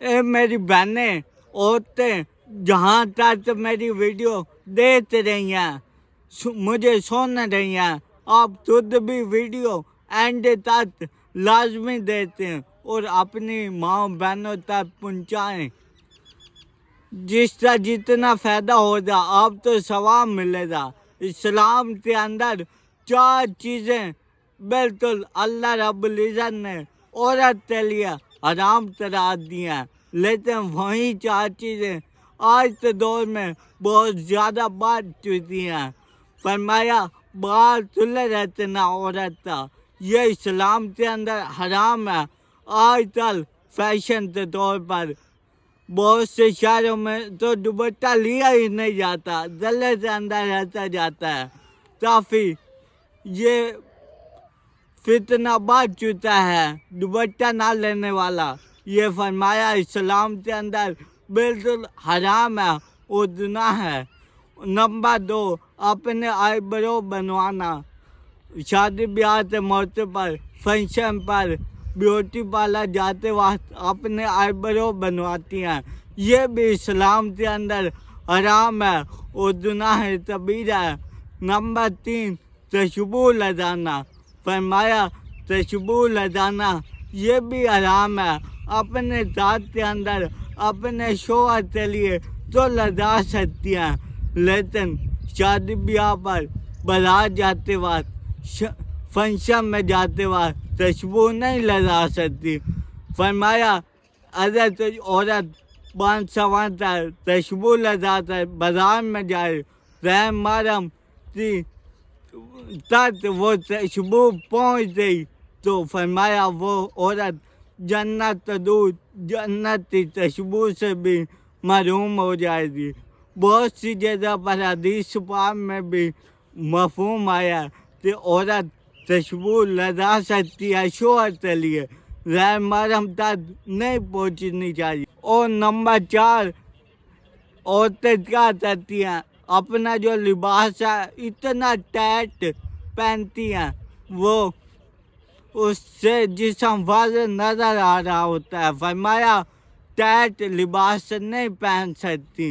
اے میری بہنیں عورتیں جہاں تک میری ویڈیو دیکھ رہی ہیں مجھے سن رہی ہیں، آپ خود بھی ویڈیو اینڈ تک لازمی دیتے ہیں اور اپنی ماں بہنوں تک پہنچائیں، جس کا جتنا فائدہ ہوگا آپ تو ثواب ملے گا۔ اسلام کے اندر 4 چیزیں بالکل اللہ رب العزت نے عورت کے لیے حرام قرار دی ہیں، لیکن وہی 4 چیزیں آج کے دور میں بہت زیادہ بڑھ چکی ہیں۔ فرمایا بال کھلے رہتے نہ عورت کا، یہ اسلام کے اندر حرام ہے۔ آج کل فیشن کے طور پر بہت سے شہروں میں تو دوپٹہ لیا ہی نہیں جاتا، گلے سے اندر رہتا جاتا ہے۔ کافی یہ فتنہ بڑھ چکا ہے دوپٹہ نہ لینے والا، یہ فرمایا اسلام کے اندر بالکل حرام ہے اور گناہ ہے۔ نمبر 2، اپنے آئی برو بنوانا۔ شادی بیاہ کے موقع پر، فنکشن پر بیوٹی پارلر جاتے وقت اپنے آئی برو بنواتی ہیں، یہ بھی اسلام کے اندر حرام ہے اور گناہ کبیرہ ہے۔ نمبر 3، تشبو لگانا۔ فرمایا تشبو لگانا یہ بھی حرام ہے۔ اپنے ذات کے اندر اپنے شوہر کے لیے تو لگا سکتی ہیں، لیکن شادی بیاہ پر، بارات جاتے وقت، فنکشن میں جاتے وقت تشبو نہیں لگا سکتی۔ فرمایا اگر کوئی عورت 5 کر تشبو لگا کر بازار میں جائے، غیر محرم کی تک وہ تشبو پہنچ گئی تو فرمایا وہ عورت جنت کا دودھ، جنت کی تشبو سے بھی محروم ہو جائے گی۔ بہت سی جگہ پر حدیث پاک میں بھی مفہوم آیا کہ عورت تشبو لگا سکتی ہے شوہر کے لیے، غیر محرم تک نہیں پہنچنی چاہیے۔ اور نمبر 4، عورتیں کیا کرتی ہیں، اپنا جو لباس ہے اتنا ٹائٹ پہنتی ہیں، وہ اس سے جسم واضح نظر آ رہا ہوتا ہے۔ فرمایا ٹائٹ لباس نہیں پہن سکتی۔